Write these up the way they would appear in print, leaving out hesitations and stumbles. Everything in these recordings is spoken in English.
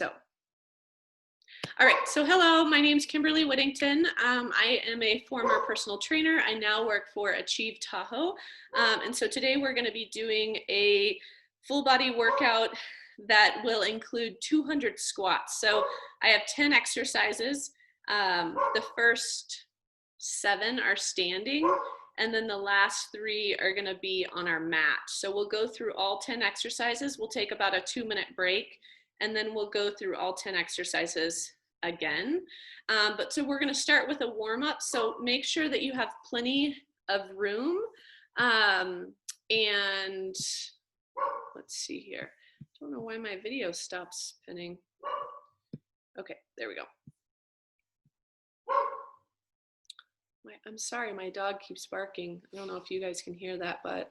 All right, so hello, my name's Kimberly Whittington. I am a former personal trainer. I now work for Achieve Tahoe. And so today we're gonna be doing a full body workout that will include 200 squats. So I have 10 exercises. The first 7 are standing, and then the last 3 are gonna be on our mat. So we'll go through all 10 exercises. We'll take about a 2-minute break, and then we'll go through all 10 exercises again. So we're gonna start with a warm-up. So make sure that you have plenty of room. And let's see here. I don't know why my video stops spinning. Okay, there we go. I'm sorry, my dog keeps barking. I don't know if you guys can hear that, but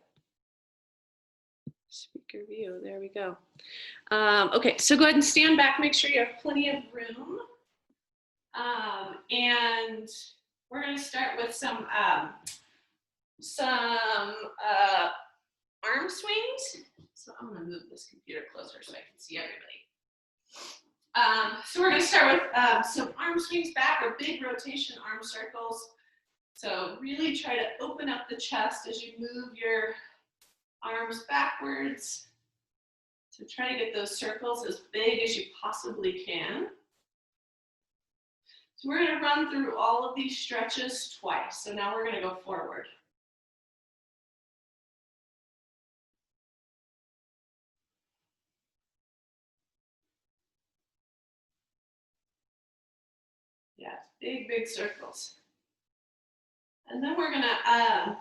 speaker view, there we go. Okay, so go ahead and stand back, make sure you have plenty of room. And we're gonna start with some arm swings. So I'm gonna move this computer closer so I can see everybody. So we're gonna start with some arm swings back or big rotation arm circles. So really try to open up the chest as you move your arms backwards. So try to get those circles as big as you possibly can. So we're going to run through all of these stretches twice. So now we're going to go forward. Yeah, big, big circles. And then we're going to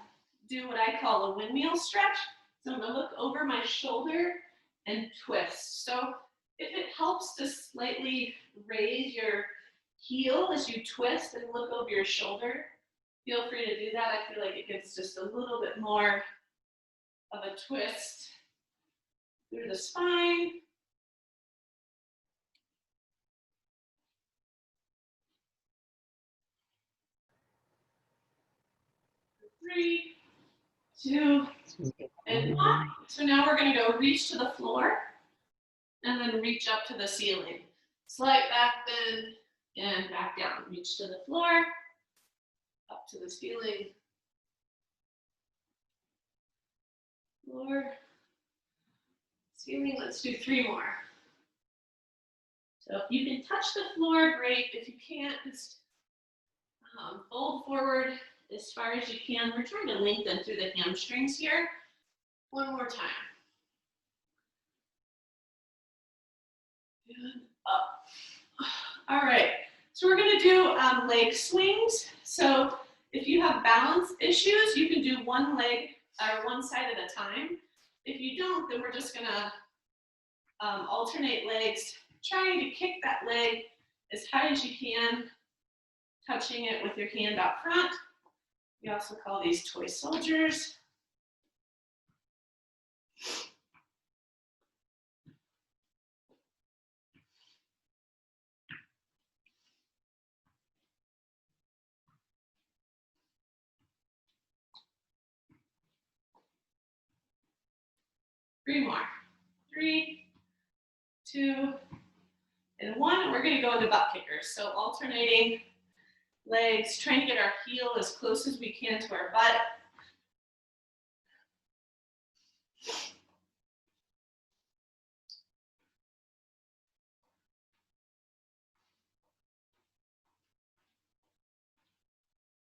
do what I call a windmill stretch. So I'm going to look over my shoulder and twist. So if it helps to slightly raise your heel as you twist and look over your shoulder, feel free to do that. I feel like it gives just a little bit more of a twist through the spine. Three, 2, and 1. So now we're going to go reach to the floor and then reach up to the ceiling. Slight back bend and back down. Reach to the floor, up to the ceiling, floor, ceiling. Let's do 3 more. So if you can touch the floor, great. If you can't, just fold forward as far as you can. We're trying to lengthen through the hamstrings here. 1 more time. And up. All right, so we're gonna do leg swings. So if you have balance issues, you can do one leg or one side at a time. If you don't, then we're just gonna alternate legs, trying to kick that leg as high as you can, touching it with your hand out front. We also call these toy soldiers. Three more. 3, 2, and 1. We're going to go into butt kickers. So alternating legs, trying to get our heel as close as we can to our butt.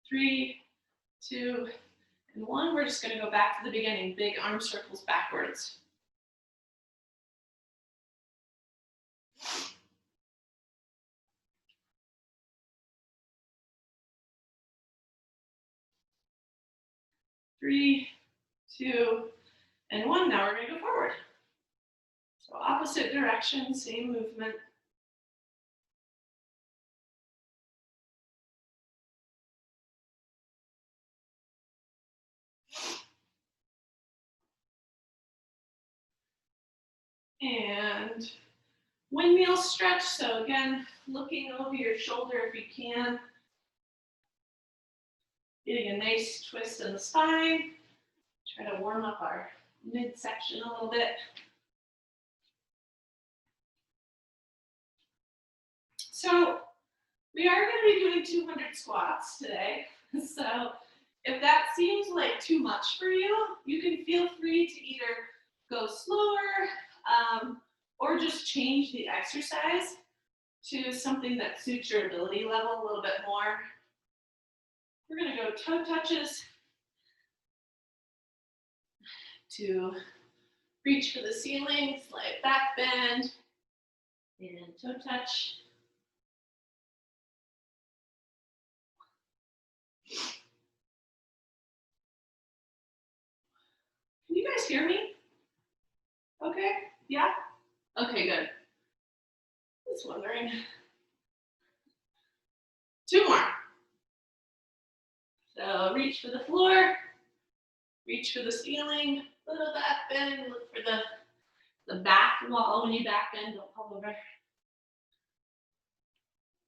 Three, 2, and 1. We're just going to go back to the beginning. Big arm circles backwards. Three, 2, and 1. Now we're going to go forward. So opposite direction, same movement. And windmill stretch. So again, looking over your shoulder if you can. Getting a nice twist in the spine. Try to warm up our midsection a little bit. So we are going to be doing 200 squats today. So if that seems like too much for you, you can feel free to either go slower or just change the exercise to something that suits your ability level a little bit more. We're going to go toe touches to reach for the ceiling, slight back bend, and toe touch. Can you guys hear me? Okay, yeah? Okay, good. Just wondering. 2 more. So reach for the floor, reach for the ceiling, little back bend, look for the back wall when you back bend, don't fall over.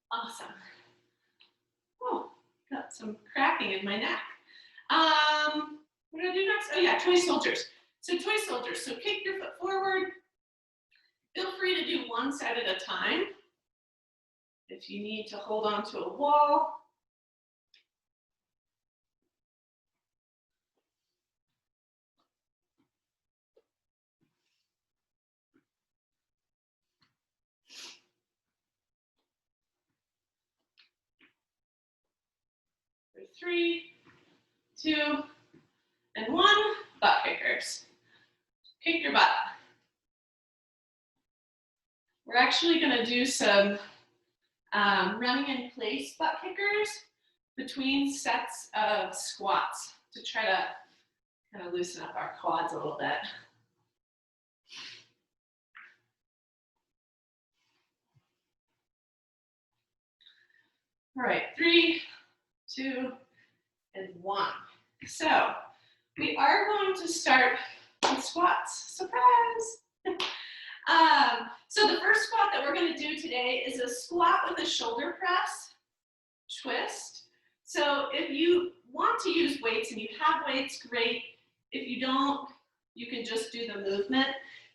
Awesome. Oh, got some cracking in my neck. What do I do next? Oh yeah, toy soldiers. So toy soldiers, so kick your foot forward. Feel free to do one set at a time. If you need to hold on to a wall. For 3, 2, and 1, butt kickers. Kick your butt. We're actually going to do some running in place butt kickers between sets of squats to try to kind of loosen up our quads a little bit. All right, 3, 2, and 1. So we are going to start with squats. Surprise! So the first squat that we're going to do today is a squat with a shoulder press twist. So if you want to use weights and you have weights, great. If you don't, you can just do the movement.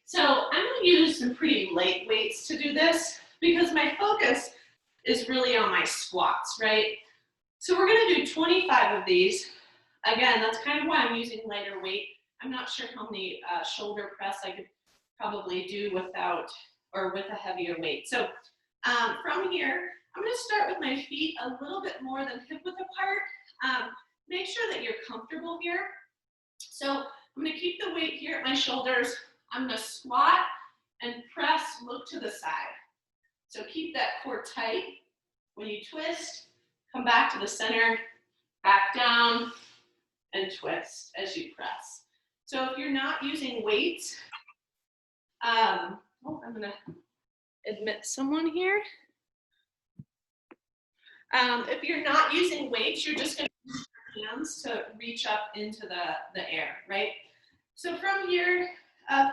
So I'm going to use some pretty light weights to do this because my focus is really on my squats, right? So we're going to do 25 of these. Again, that's kind of why I'm using lighter weight. I'm not sure how many shoulder press I could probably do without or with a heavier weight. So from here, I'm going to start with my feet a little bit more than hip width apart. Make sure that you're comfortable here. So I'm going to keep the weight here at my shoulders. I'm going to squat and press, look to the side. So keep that core tight. When you twist, come back to the center, back down, and twist as you press. So if you're not using weights, I'm going to admit someone here. If you're not using weights, you're just going to use your hands to reach up into the air, right? So from here,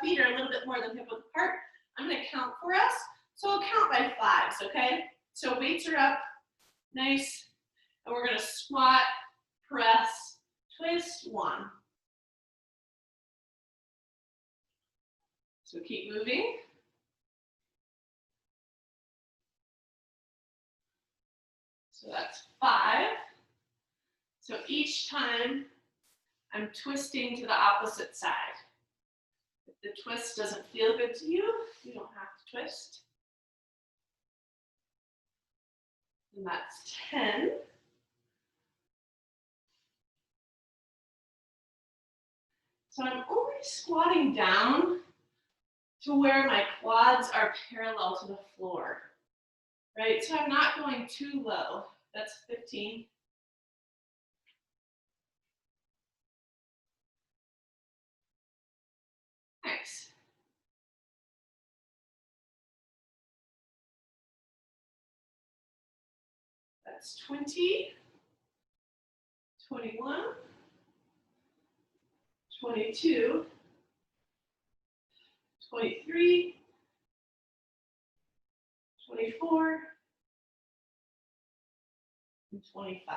feet are a little bit more than hip width apart. I'm going to count for us. So I'll count by 5s, okay? So weights are up, nice. And we're going to squat, press, twist, 1. So keep moving. So that's 5. So each time I'm twisting to the opposite side. If the twist doesn't feel good to you, you don't have to twist. And that's 10. So I'm only squatting down to where my quads are parallel to the floor, right? So I'm not going too low. That's 15. Nice. That's 20, 21, 22, 23, 24, and 25.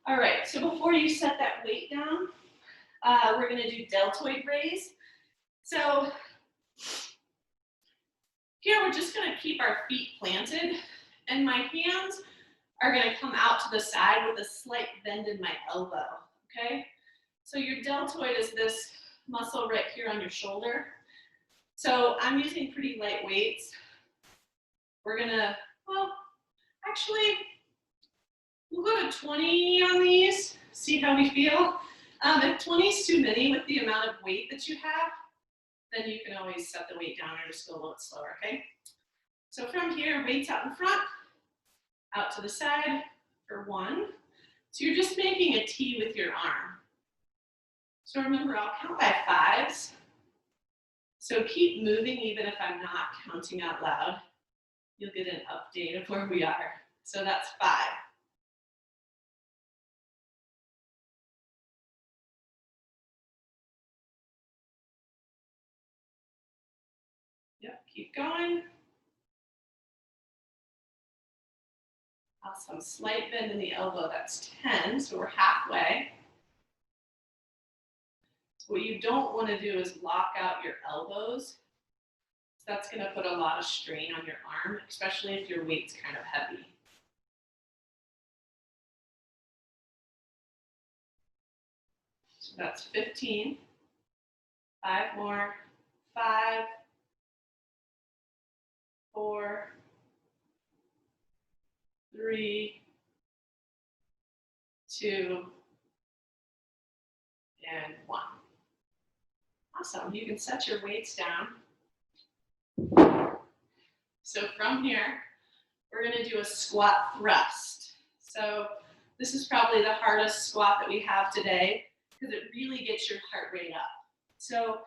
All right, so before you set that weight down, we're going to do deltoid rays. So Here, we're just gonna keep our feet planted, and my hands are gonna come out to the side with a slight bend in my elbow, okay? So your deltoid is this muscle right here on your shoulder. So I'm using pretty light weights. We're gonna, well, actually, we'll go to 20 on these, see how we feel. If 20 is too many with the amount of weight that you have, then you can always set the weight down or just go a little bit slower, okay? So from here, weights out in front, out to the side for 1. So you're just making a T with your arm. So remember, I'll count by 5s. So keep moving even if I'm not counting out loud. You'll get an update of where we are. So that's 5. Yep, keep going. Awesome, slight bend in the elbow, that's 10, so we're halfway. So what you don't want to do is lock out your elbows. That's going to put a lot of strain on your arm, especially if your weight's kind of heavy. So that's 15. 5 more. 5, 4, 3, 2, and 1. Awesome. You can set your weights down. So from here, we're going to do a squat thrust. So this is probably the hardest squat that we have today because it really gets your heart rate up. So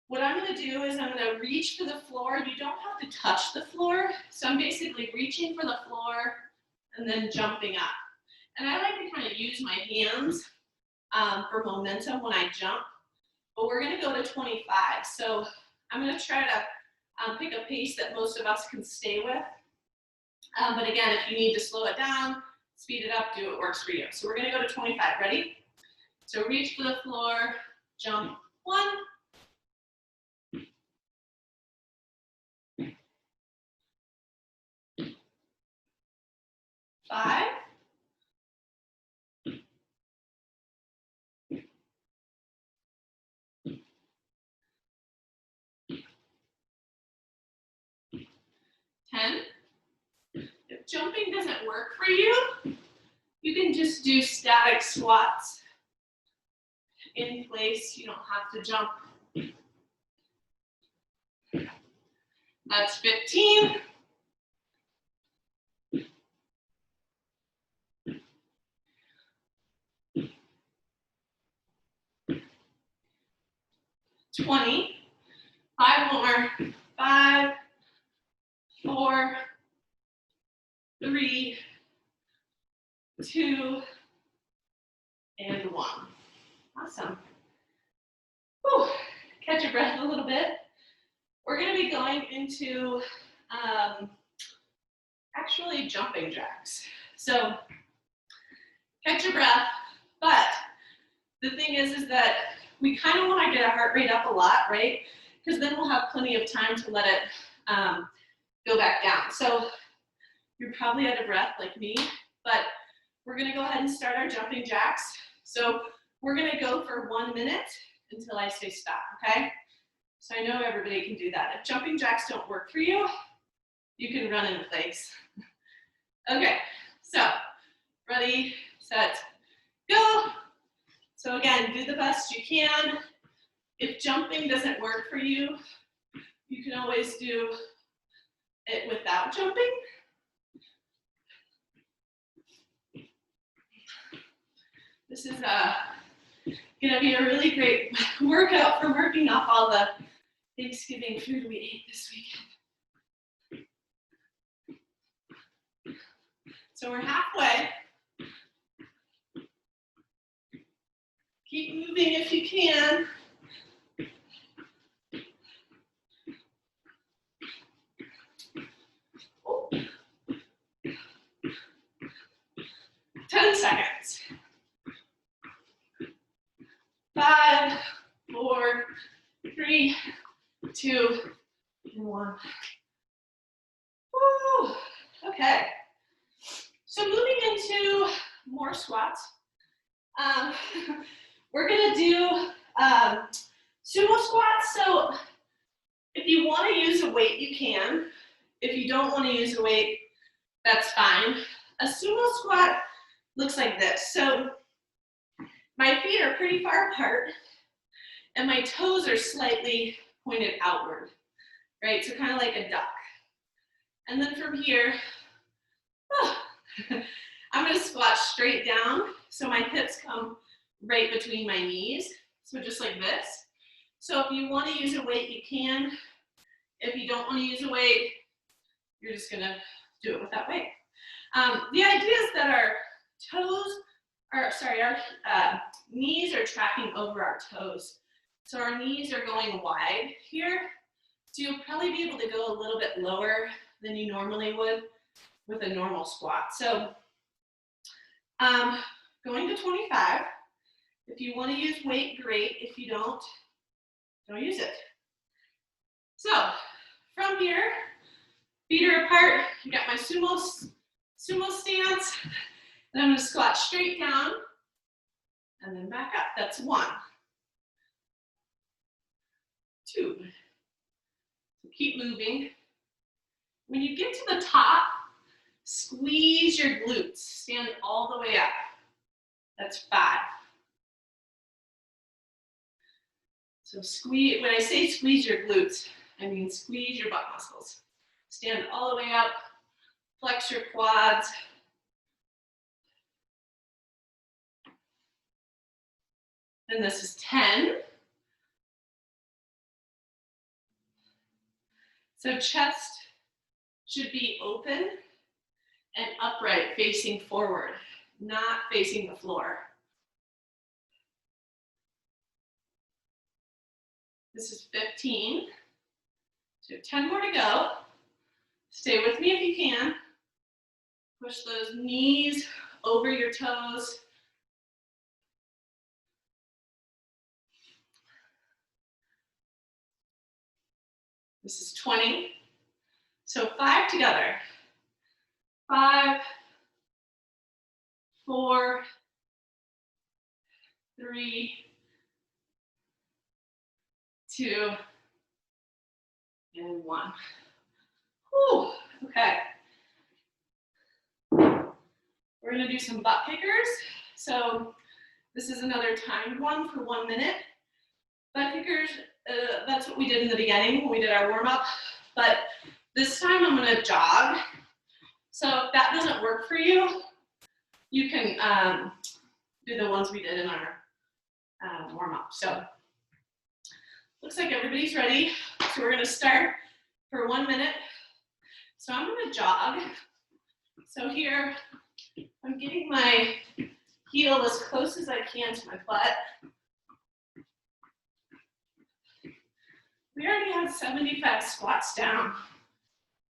what I'm going to do is I'm going to reach for the floor. You don't have to touch the floor. So I'm basically reaching for the floor and then jumping up. And I like to kind of use my hands for momentum when I jump. But we're going to go to 25. So I'm going to try to pick a pace that most of us can stay with. But again, if you need to slow it down, speed it up, do what works for you. So we're going to go to 25. Ready? So reach for the floor, jump. 1. 5. 10. If jumping doesn't work for you, you can just do static squats in place. You don't have to jump. That's 15. 20. 5 more. 5, 4, 3, 2, and 1. Awesome. Whew. Catch your breath a little bit. We're going to be going into actually jumping jacks. So catch your breath, but the thing is that we kind of want to get our heart rate up a lot, right? Because then we'll have plenty of time to let it go back down. So you're probably out of breath like me, but we're going to go ahead and start our jumping jacks. So we're going to go for 1 minute until I say stop, okay? So I know everybody can do that. If jumping jacks don't work for you, you can run in place. Okay, so ready, set, go. So again, do the best you can. If jumping doesn't work for you, you can always do it without jumping. This is going to be a really great workout for working off all the Thanksgiving food we ate this weekend. So we're halfway. Keep moving if you can. Oh. 10 seconds. 5, 4, 3, 2, and 1. Okay, so moving into more squats. We're gonna do sumo squats. So if you wanna use a weight, you can. If you don't wanna use a weight, that's fine. A sumo squat looks like this. So my feet are pretty far apart and my toes are slightly pointed outward, right? So kind of like a duck. And then from here, I'm gonna squat straight down so my hips come right between my knees. So just like this. So if you wanna use a weight, you can. If you don't wanna use a weight, you're just gonna do it with that weight. The idea is that our knees are tracking over our toes. So our knees are going wide here. So you'll probably be able to go a little bit lower than you normally would with a normal squat. So going to 25. If you want to use weight, great. If you don't use it. So from here, feet are apart. You got my sumo stance. Then I'm going to squat straight down and then back up. That's 1, 2. So keep moving. When you get to the top, squeeze your glutes. Stand all the way up. That's 5. So squeeze, when I say squeeze your glutes, I mean squeeze your butt muscles. Stand all the way up, flex your quads. And this is 10. So chest should be open and upright, facing forward, not facing the floor. This is 15. So 10 more to go. Stay with me if you can. Push those knees over your toes. This is 20. So 5 together. 5, 4, 3, 2, and 1. Whew, okay. We're gonna do some butt kickers. So this is another timed one for 1 minute. Butt kickers, that's what we did in the beginning when we did our warm up. But this time I'm gonna jog. So if that doesn't work for you, you can do the ones we did in our warm up. So looks like everybody's ready. So we're gonna start for 1 minute. So I'm gonna jog. So here, I'm getting my heel as close as I can to my butt. We already have 75 squats down,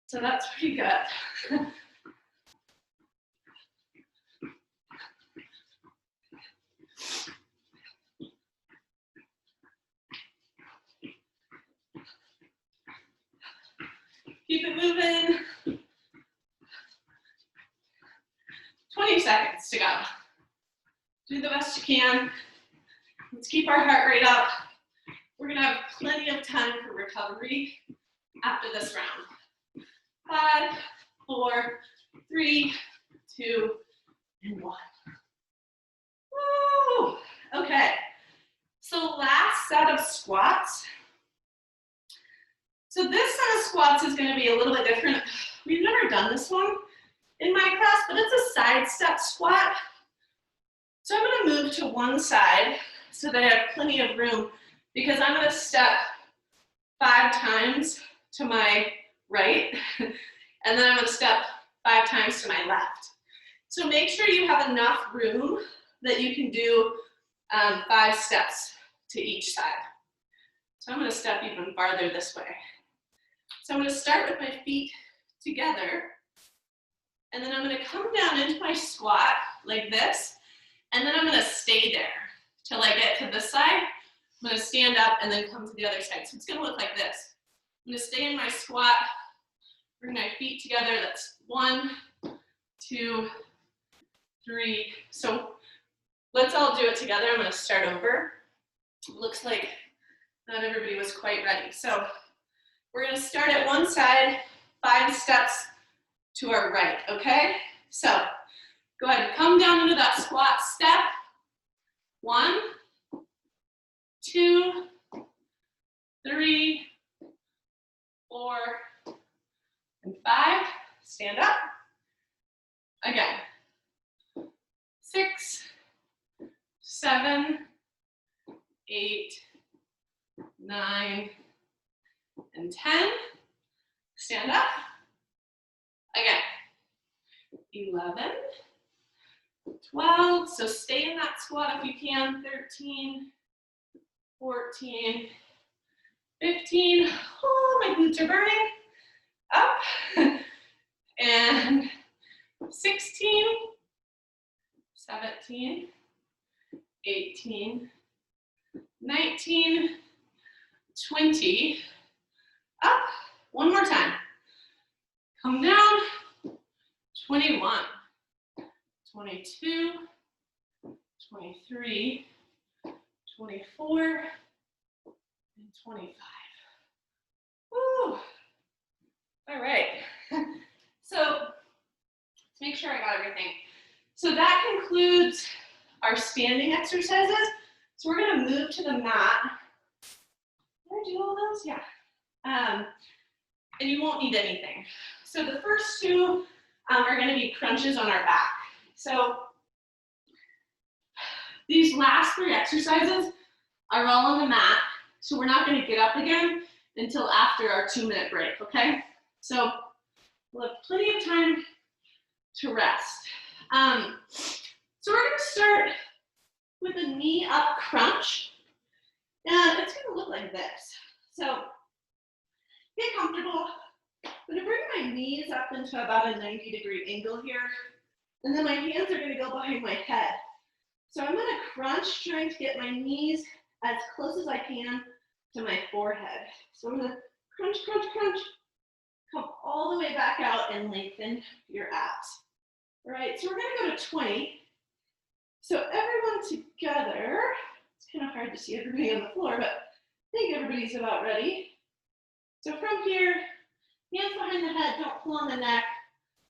so that's pretty good. Keep it moving. 20 seconds to go. Do the best you can. Let's keep our heart rate up. We're gonna have plenty of time for recovery after this round. 5, 4, 3, 2, and 1. Woo! Okay, so last set of squats. So this set of squats is gonna be a little bit different. We've never done this one in my class, but it's a side step squat. So I'm gonna move to one side so that I have plenty of room because I'm gonna step 5 times to my right, and then I'm gonna step 5 times to my left. So make sure you have enough room that you can do 5 steps to each side. So I'm gonna step even farther this way. So I'm gonna start with my feet together, and then I'm gonna come down into my squat like this, and then I'm gonna stay there till I get to this side. I'm gonna stand up and then come to the other side. So it's gonna look like this. I'm gonna stay in my squat, bring my feet together, that's 1, 2, 3. So let's all do it together. I'm going to start over. Looks like not everybody was quite ready. So we're going to start at one side, 5 steps to our right, okay? So go ahead and come down into that squat step. 1, 2, 3, 4, and 5. Stand up. Again. 6, 7, 8, 9, and 10. Stand up. Again. 11, 12. So stay in that squat if you can. 13, 14, 15. Oh, my glutes are burning. Up. And 16, 17, 18, 19, 20. Up. One more time. Come down. 21, 22, 23, 24, and 25. Woo! All right. So let's make sure I got everything. So that concludes our standing exercises. So we're going to move to the mat. Did I do all those? Yeah. And you won't need anything. So the first 2 are going to be crunches on our back. So these last 3 exercises are all on the mat. So we're not going to get up again until after our 2-minute break, okay? So we'll have plenty of time to rest. So we're going to start with a knee up crunch. And it's going to look like this. So get comfortable. I'm going to bring my knees up into about a 90-degree angle here. And then my hands are going to go behind my head. So I'm going to crunch, trying to get my knees as close as I can to my forehead. So I'm going to crunch, crunch, crunch. Come all the way back out and lengthen your abs. All right, so we're going to go to 20. So everyone together. It's kind of hard to see everybody on the floor, but I think everybody's about ready. So from here, hands behind the head, don't pull on the neck.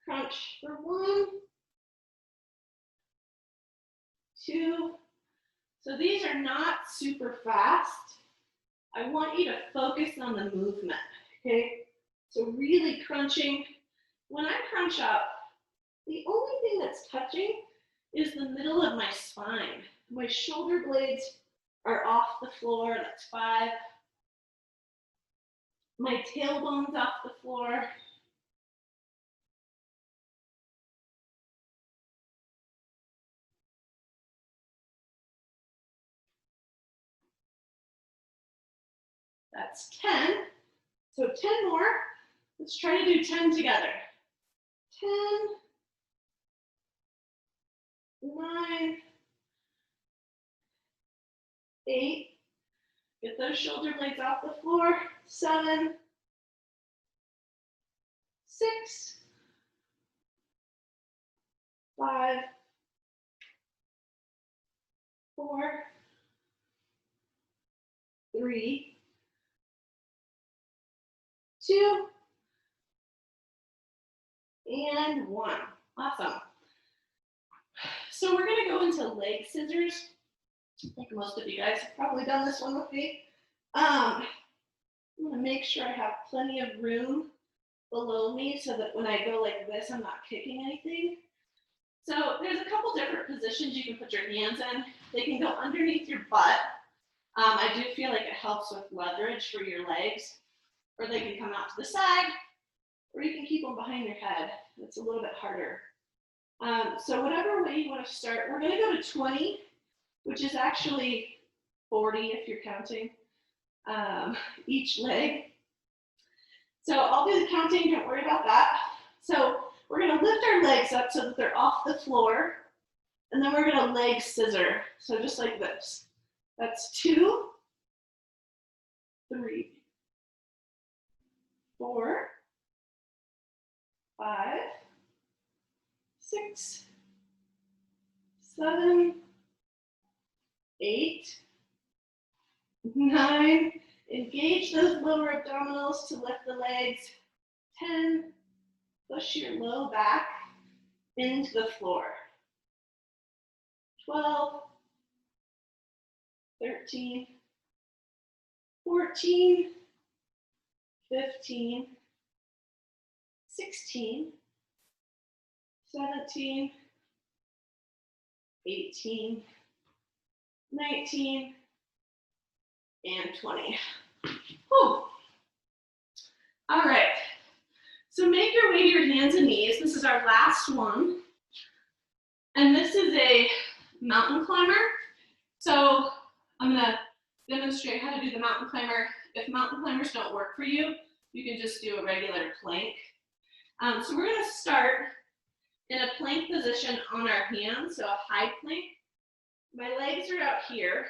Crunch for 1, 2. So these are not super fast. I want you to focus on the movement, okay? So really crunching. When I crunch up, the only thing that's touching is the middle of my spine. My shoulder blades are off the floor, that's 5. My tailbone's off the floor. That's 10. So 10 more. Let's try to do 10 together. 10, 9, 8. Get those shoulder blades off the floor. 7, 6, 5, 4, 3, 2, and 1. Awesome. So we're going to go into leg scissors. I think most of you guys have probably done this one with me. I'm going to make sure I have plenty of room below me so that when I go like this, I'm not kicking anything. So there's a couple different positions you can put your hands in. They can go underneath your butt. I do feel like it helps with leverage for your legs. Or they can come out to the side, or you can keep them behind your head. It's a little bit harder. So whatever way you want to start, we're going to go to 20, which is actually 40 if you're counting each leg. So I'll do the counting, don't worry about that. So we're going to lift our legs up so that they're off the floor, and then we're going to leg scissor. So just like this. That's 2, 3, 4, 5, 6, 7, 8, 9. Engage those lower abdominals to lift the legs. 10. Push your low back into the floor. 12, 13, 14, 15, 16, 17, 18, 19, and 20. Whew. All right. So make your way to your hands and knees. This is our last one. And this is a mountain climber. So I'm going to demonstrate how to do the mountain climber. If mountain climbers don't work for you, you can just do a regular plank. So we're going to start in a plank position on our hands, so a high plank. My legs are out here,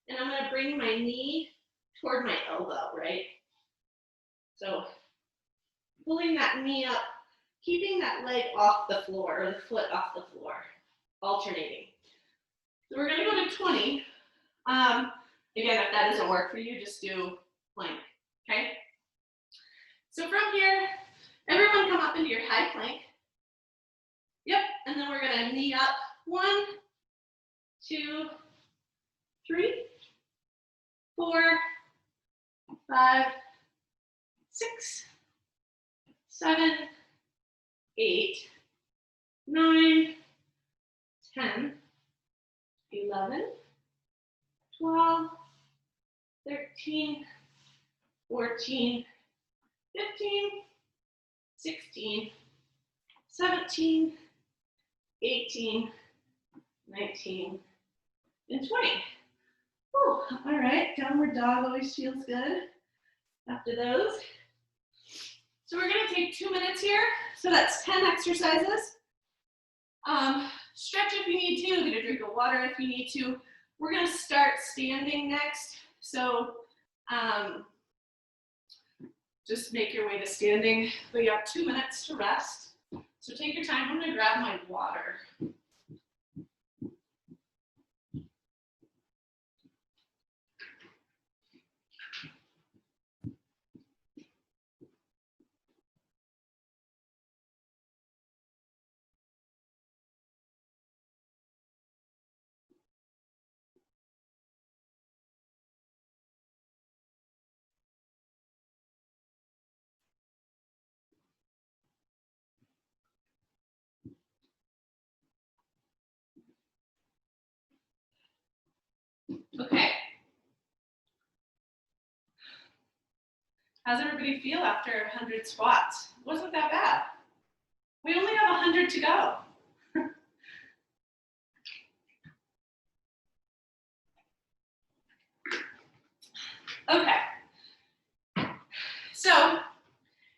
and I'm going to bring my knee toward my elbow, right? So pulling that knee up, keeping that leg off the floor, or the foot off the floor, alternating. So we're going to go to 20. Again, if that doesn't work for you, just do plank, okay? So from here, everyone come up into your high plank. Yep, and then we're going to knee up. 1, 2, 3, 4, 5, 6, 7, 8, 9, 10, 11, 12, 13, 14, 15, 16, 17, 18, 19, and 20. Whew. All right, downward dog always feels good after those. So we're going to take 2 minutes here. So that's 10 exercises. Stretch if you need to, get a drink of water if you need to. We're going to start standing next. So just make your way to standing. But you have 2 minutes to rest. So take your time. I'm going to grab my water. Okay. How's everybody feel after 100 squats? Wasn't that bad. We only have 100 to go. Okay. So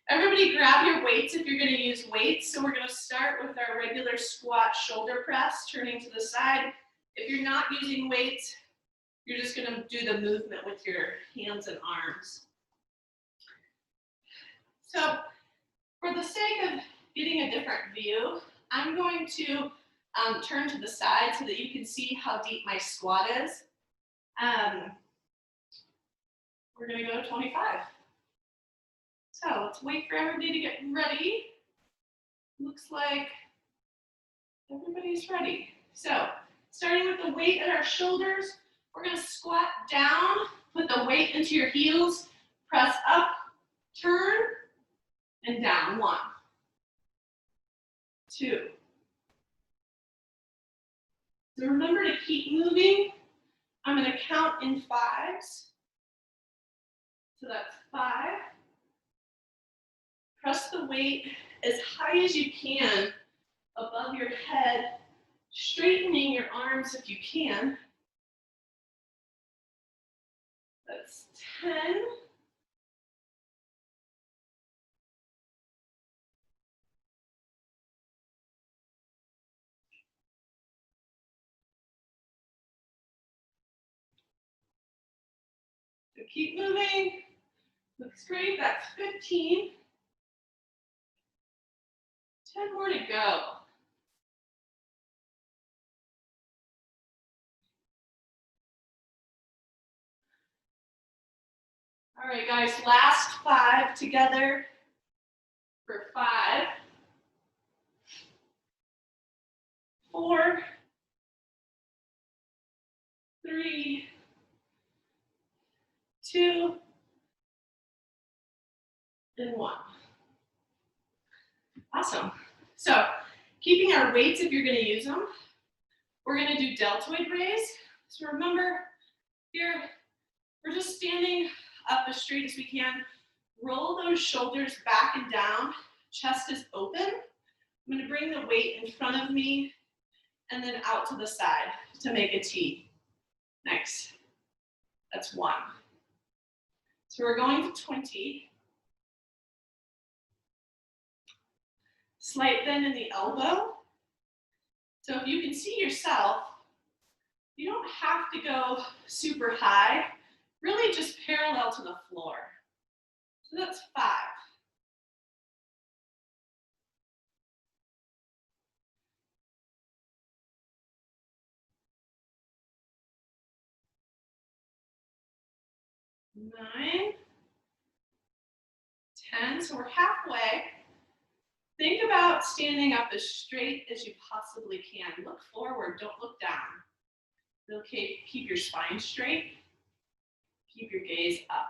everybody grab your weights if you're going to use weights. So we're going to start with our regular squat shoulder press, turning to the side. If you're not using weights, you're just going to do the movement with your hands and arms. So for the sake of getting a different view, I'm going to turn to the side so that you can see how deep my squat is. We're going to go to 25. So let's wait for everybody to get ready. Looks like everybody's ready. So starting with the weight at our shoulders, we're going to squat down, put the weight into your heels, press up, turn, and down. 1, 2. So remember to keep moving. I'm going to count in 5s. So that's 5. Press the weight as high as you can above your head, straightening your arms if you can. That's 10. So keep moving. Looks great. That's 15. 10 more to go. All right, guys, last 5 together for 5, 4, 3, 2, and 1. Awesome. So keeping our weights if you're going to use them, we're going to do deltoid rays. So remember here, we're just standing up as straight as we can. Roll those shoulders back and down. Chest is open. I'm going to bring the weight in front of me and then out to the side to make a T. Next. That's 1. So we're going to 20. Slight bend in the elbow. So if you can see yourself, you don't have to go super high, really just parallel to the floor. So that's 5. Nine, 10, so we're halfway. Think about standing up as straight as you possibly can. Look forward, don't look down. Okay, keep your spine straight. Keep your gaze up.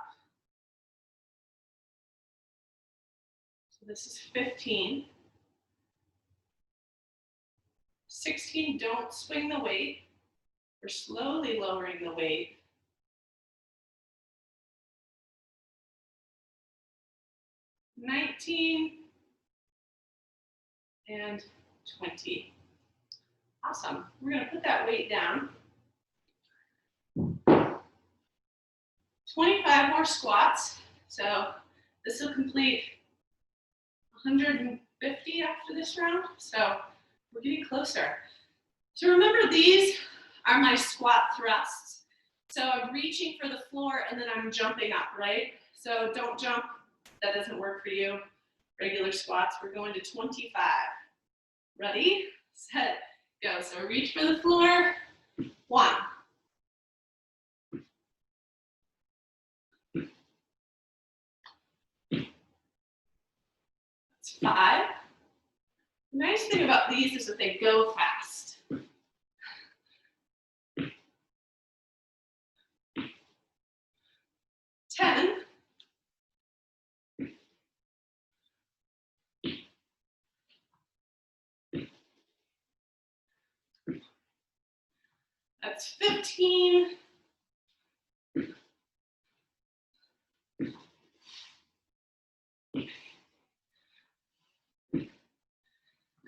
So this is 15. 16, don't swing the weight. We're slowly lowering the weight. 19 and 20. Awesome. We're going to put that weight down. 25 more squats. So this will complete 150 after this round. So we're getting closer. So remember, these are my squat thrusts. So I'm reaching for the floor and then I'm jumping up, right? So don't jump. That doesn't work for you. Regular squats, we're going to 25. Ready, set, go. So reach for the floor. 1. 5. The nice thing about these is that they go fast. 10. That's 15.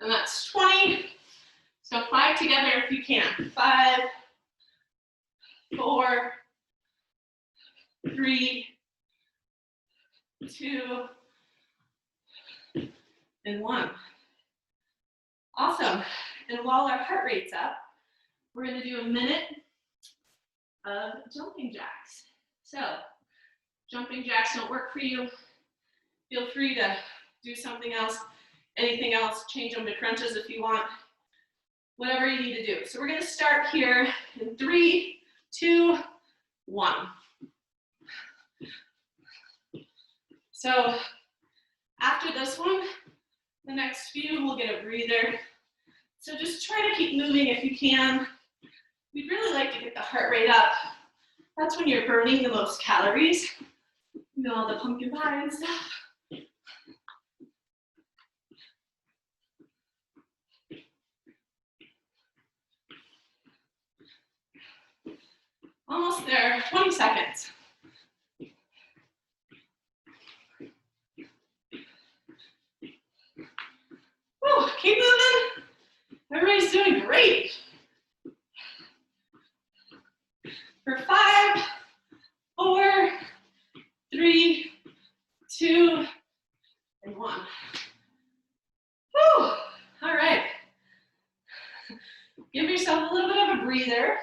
And that's 20. So 5 together if you can. 5, 4, 3, 2, and 1. Awesome. And while our heart rate's up, we're going to do a minute of jumping jacks. So jumping jacks don't work for you. Feel free to do something else, anything else, change them to crunches if you want, whatever you need to do. So we're going to start here in 3, 2, 1. So after this one, the next few we'll get a breather. So just try to keep moving if you can. We'd really like to get the heart rate up. That's when you're burning the most calories. You know, all the pumpkin pie and stuff. Almost there, 20 seconds. Woo, keep moving. Everybody's doing great. For 5, 4, 3, 2, and 1. Whew. All right. Give yourself a little bit of a breather.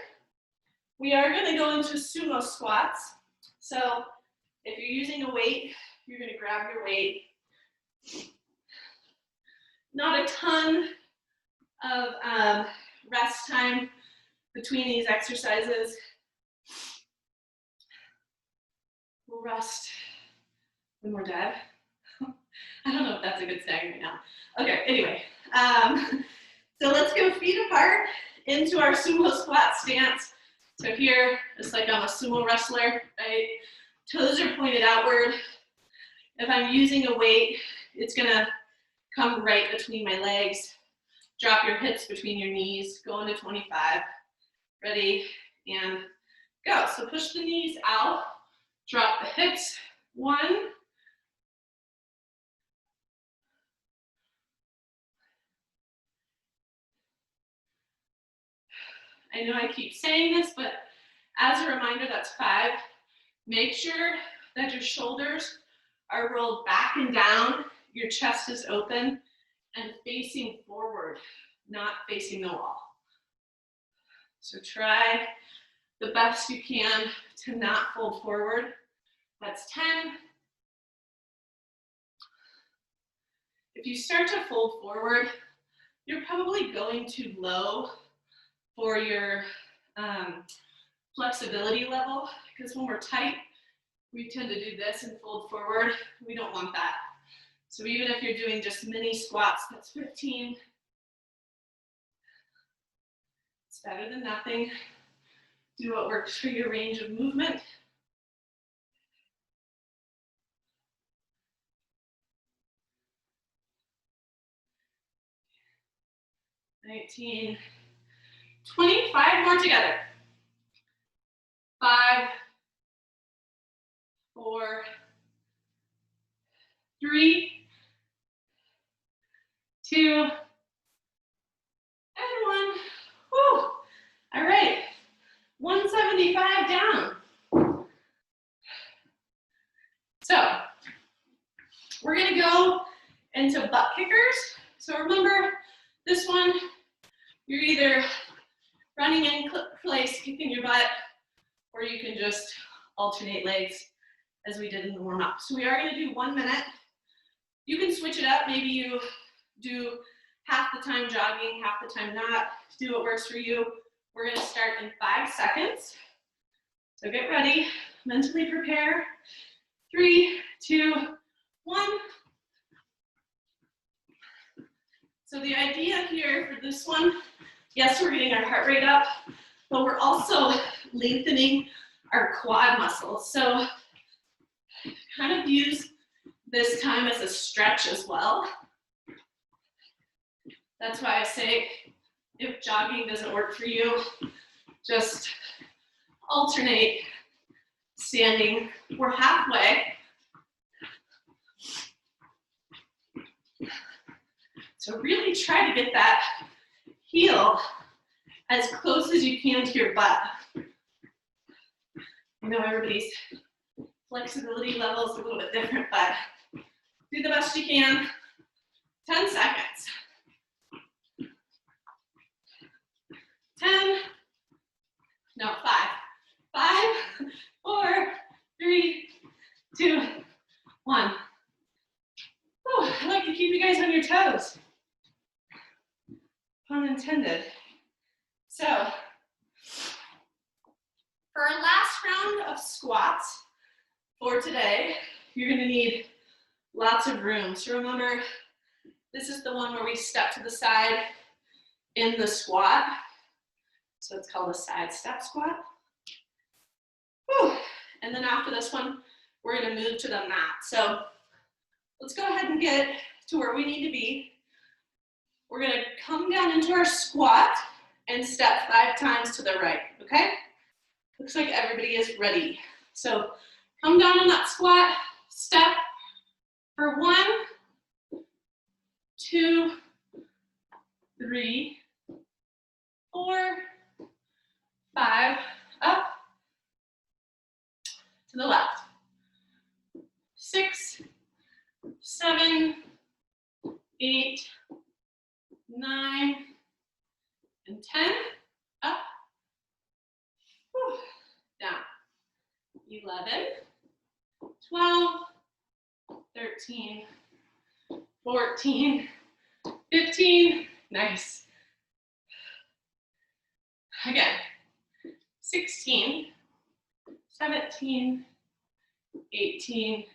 We are going to go into sumo squats. So if you're using a weight, you're going to grab your weight. Not a ton of rest time between these exercises. We'll rest when we're dead. I don't know if that's a good saying right now. Okay, anyway. So let's go feet apart into our sumo squat stance. So here, it's like I'm a sumo wrestler, right? Toes are pointed outward. If I'm using a weight, it's gonna come right between my legs. Drop your hips between your knees, go into 25. Ready, and go. So push the knees out, drop the hips. 1, I know I keep saying this, but as a reminder, that's 5. Make sure that your shoulders are rolled back and down, your chest is open and facing forward, not facing the wall. So try the best you can to not fold forward. That's 10. If you start to fold forward, you're probably going too low for your flexibility level, because when we're tight, we tend to do this and fold forward. We don't want that. So even if you're doing just mini squats, that's 15. It's better than nothing. Do what works for your range of movement. 19, 25 more together. 5, 4, 3, 2, and 1. Whew. All right, 175 down. So we're gonna go into butt kickers. So remember this one, you're either running in place, kicking your butt, or you can just alternate legs as we did in the warm-up. So we are gonna do 1 minute. You can switch it up. Maybe you do half the time jogging, half the time not. Do what works for you. We're gonna start in 5 seconds. So get ready, mentally prepare. 3, 2, 1. So the idea here for this one, yes, we're getting our heart rate up, but we're also lengthening our quad muscles. So kind of use this time as a stretch as well. That's why I say if jogging doesn't work for you, just alternate standing. We're halfway. So really try to get that heel as close as you can to your butt. I know everybody's flexibility level is a little bit different, but do the best you can. 10 seconds. 10, no, 5. 5, 4, 3, 2, 1. Oh, I like to keep you guys on your toes. Pun intended. So, for our last round of squats for today, you're gonna need lots of room. So remember, this is the one where we step to the side in the squat. So it's called a side step squat. Whew. And then after this one, we're gonna move to the mat. So let's go ahead and get to where we need to be. We're gonna come down into our squat and step 5 times to the right, okay? Looks like everybody is ready. So come down on that squat, step for 1, 2, 3, 4, 5, up, to the left. 6, 7, 8, 9, and 10, up, whew, down. 11, 12, 13, 14, 15, nice. Again, 16, 17, 18,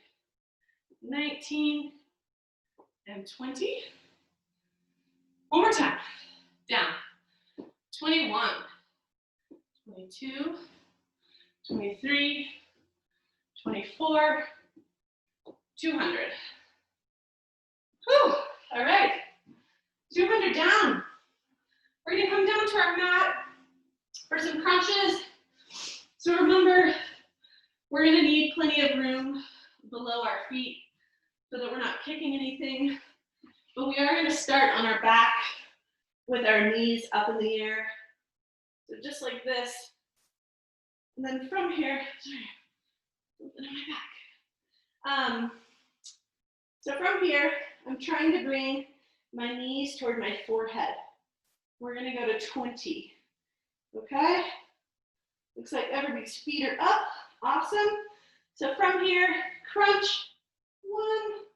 19, and 20. One more time. Down. 21, 22, 23, 24, 200. Whew. All right. 200 down. We're going to come down to our mat for some crunches. So remember, we're going to need plenty of room below our feet so that we're not kicking anything. But we are going to start on our back with our knees up in the air. So just like this. And then from here, sorry, something in my back. So from here, I'm trying to bring my knees toward my forehead. We're going to go to 20. Okay? Looks like everybody's feet are up. Awesome. So from here, crunch. 1.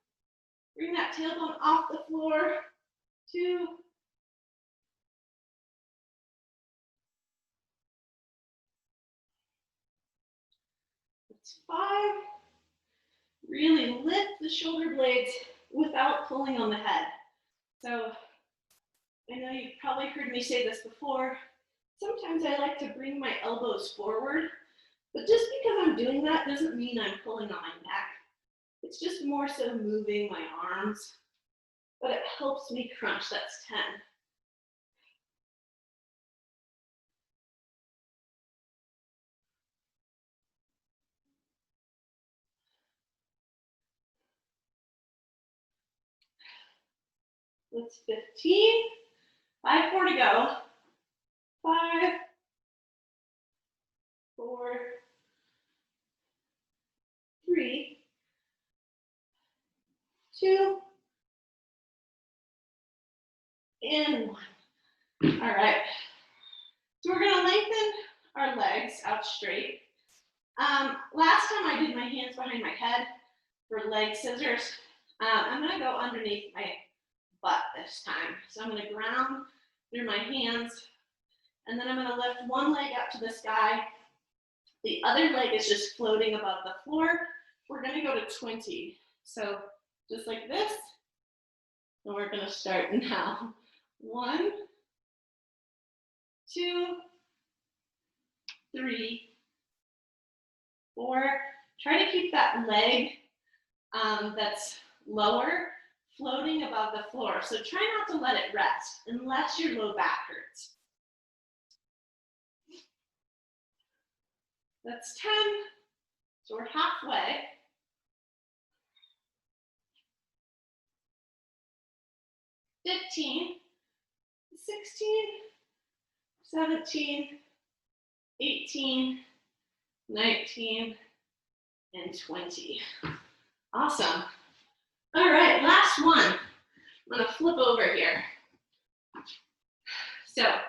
Bring that tailbone off the floor. 2. That's 5. Really lift the shoulder blades without pulling on the head. So I know you've probably heard me say this before. Sometimes I like to bring my elbows forward, but just because I'm doing that doesn't mean I'm pulling on my neck. It's just more so moving my arms, but it helps me crunch. That's 10. That's 15. 5 more to go. 5, 4, 3, 2, and 1. All right. So we're going to lengthen our legs out straight. Last time I did my hands behind my head for leg scissors. I'm going to go underneath my butt this time. So I'm going to ground through my hands, and then I'm going to lift one leg up to the sky. The other leg is just floating above the floor. We're going to go to 20. So just like this, and we're going to start now. 1, 2, 3, 4. Try to keep that leg that's lower floating above the floor. So try not to let it rest unless your low back hurts. That's 10. So we're halfway. 15, 16, 17, 18, 19, and 20. Awesome. All right, last one. I'm going to flip over here. So,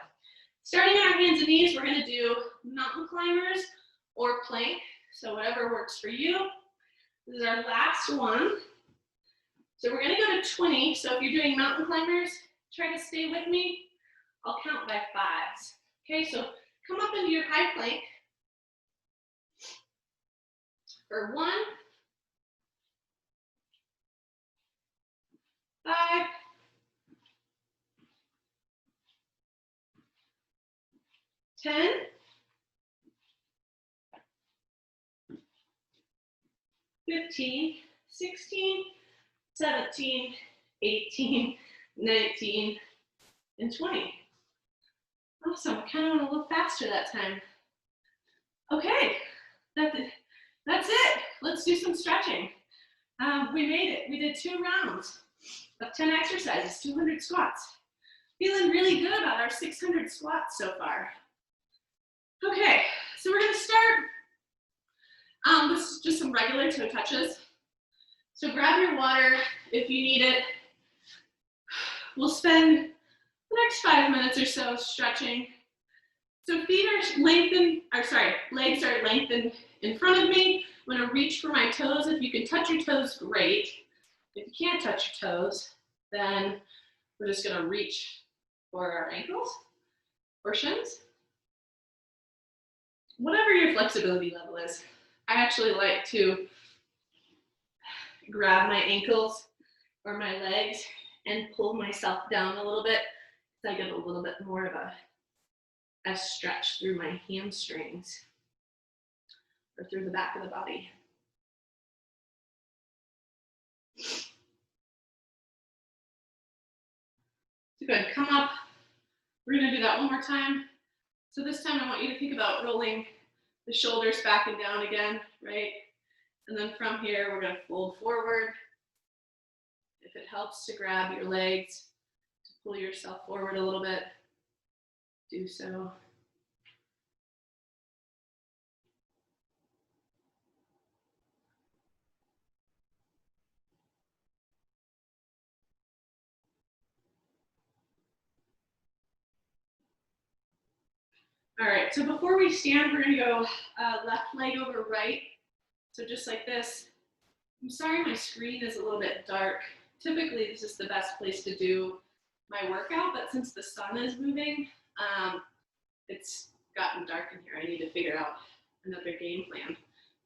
starting on our hands and knees, we're going to do mountain climbers or plank. So whatever works for you. This is our last one. So we're going to go to 20. So if you're doing mountain climbers, try to stay with me. I'll count by 5s. Okay, so come up into your high plank for 1, 5, 10, 15, 16, 17, 18, 19, and 20. Awesome, kind of went a little faster that time. Okay, that's it. Let's do some stretching. We made it. We did 2 rounds of 10 exercises, 200 squats. Feeling really good about our 600 squats so far. Okay, so we're gonna start with just some regular toe touches. So grab your water if you need it. We'll spend the next 5 minutes or so stretching. So legs are lengthened in front of me. I'm gonna reach for my toes. If you can touch your toes, great. If you can't touch your toes, then we're just gonna reach for our ankles or shins. Whatever your flexibility level is. I actually like to grab my ankles or my legs and pull myself down a little bit so I get a little bit more of a stretch through my hamstrings or through the back of the body. So good, come up. We're gonna do that one more time. So this time I want you to think about rolling the shoulders back and down again, right? And then from here, we're gonna fold forward. If it helps to grab your legs, to pull yourself forward a little bit, do so. All right, so before we stand, we're gonna go left leg over right. So just like this. I'm sorry my screen is a little bit dark. Typically, this is the best place to do my workout, but since the sun is moving, it's gotten dark in here. I need to figure out another game plan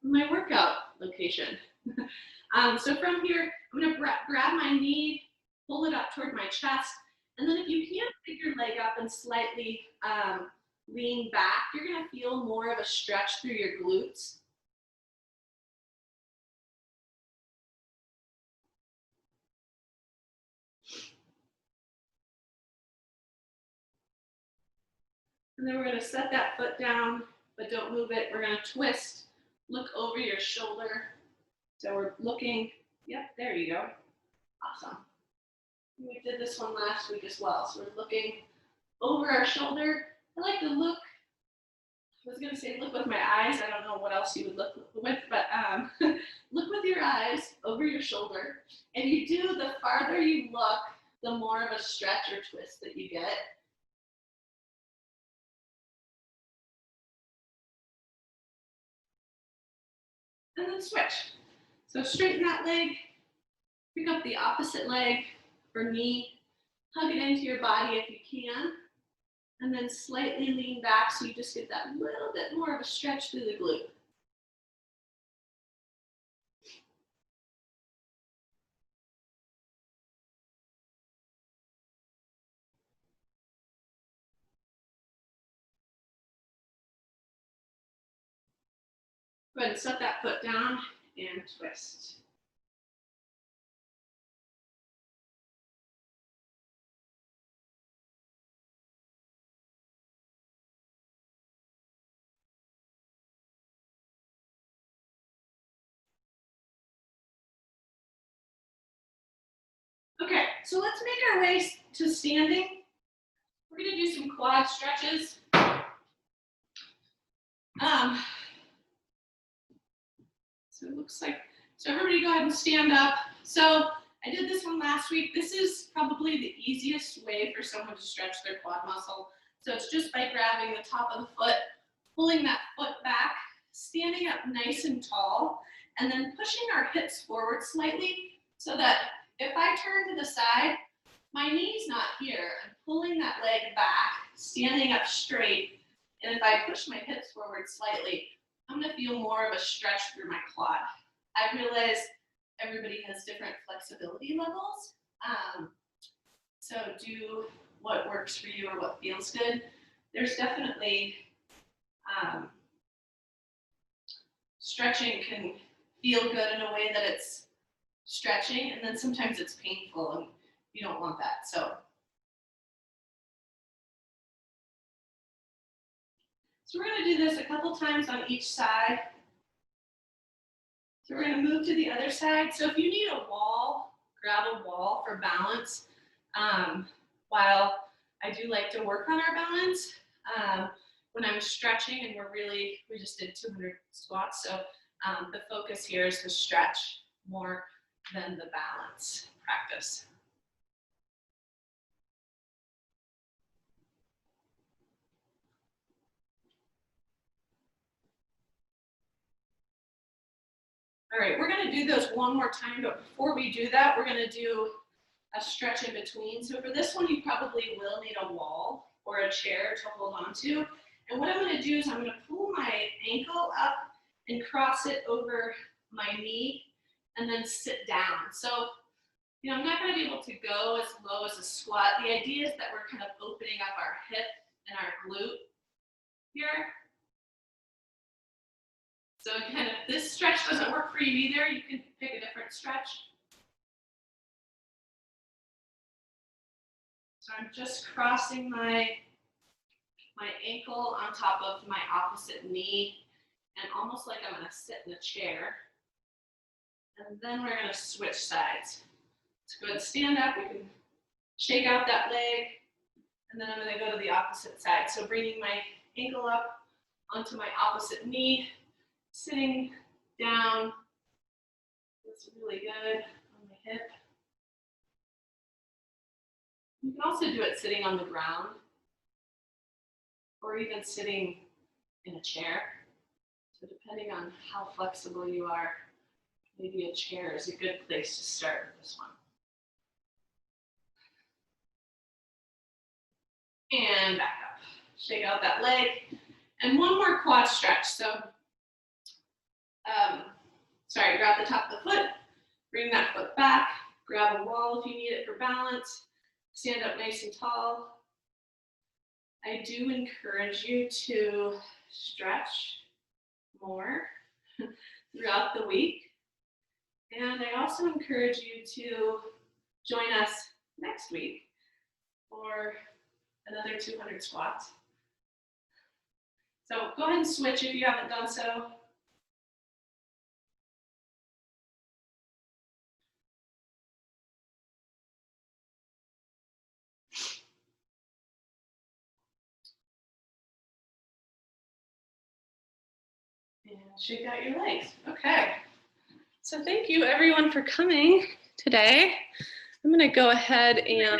for my workout location. So from here, I'm gonna grab my knee, pull it up toward my chest, and then if you can't pick your leg up and slightly lean back, you're gonna feel more of a stretch through your glutes. And then we're gonna set that foot down, but don't move it. We're gonna twist, look over your shoulder. So we're looking, yep, there you go. Awesome. We did this one last week as well. So we're looking over our shoulder. I like to look, I was gonna say look with my eyes. I don't know what else you would look with, but look with your eyes over your shoulder. And you do, the farther you look, the more of a stretch or twist that you get. And then switch. So straighten that leg, pick up the opposite leg or knee, hug it into your body if you can, and then slightly lean back so you just get that little bit more of a stretch through the glute. Go ahead and set that foot down and twist. Okay, so let's make our way to standing. We're gonna do some quad stretches. So it looks like, so everybody go ahead and stand up. So I did this one last week. This is probably the easiest way for someone to stretch their quad muscle. So it's just by grabbing the top of the foot, pulling that foot back, standing up nice and tall, and then pushing our hips forward slightly so that if I turn to the side, my knee's not here. I'm pulling that leg back, standing up straight, and if I push my hips forward slightly, I'm gonna feel more of a stretch through my quad. I realize everybody has different flexibility levels. So do what works for you or what feels good. There's definitely, stretching can feel good in a way that it's stretching, and then sometimes it's painful and you don't want that. So we're gonna do this a couple times on each side. So we're gonna move to the other side. So if you need a wall, grab a wall for balance. While I do like to work on our balance, when I'm stretching and we just did 200 squats. So the focus here is to stretch more than the balance practice. All right, we're gonna do those one more time, but before we do that, we're gonna do a stretch in between. So for this one, you probably will need a wall or a chair to hold on to. And what I'm gonna do is I'm gonna pull my ankle up and cross it over my knee. and then sit down. So, you know, I'm not going to be able to go as low as a squat. The idea is that we're kind of opening up our hip and our glute here. So again, if this stretch doesn't work for you either, you can pick a different stretch. So I'm just crossing my ankle on top of my opposite knee, and almost like I'm going to sit in a chair. And then we're going to switch sides. Let's go ahead and stand up. We can shake out that leg, and then I'm going to go to the opposite side. So bringing my ankle up onto my opposite knee, sitting down. That's really good on my hip. You can also do it sitting on the ground, or even sitting in a chair. So depending on how flexible you are, maybe a chair is a good place to start with this one. And back up. Shake out that leg. And one more quad stretch. So, grab the top of the foot, bring that foot back, grab a wall if you need it for balance, stand up nice and tall. I do encourage you to stretch more throughout the week. And I also encourage you to join us next week for another 200 squats. So go ahead and switch if you haven't done so. And shake out your legs. Okay. So thank you everyone for coming today. I'm going to go ahead and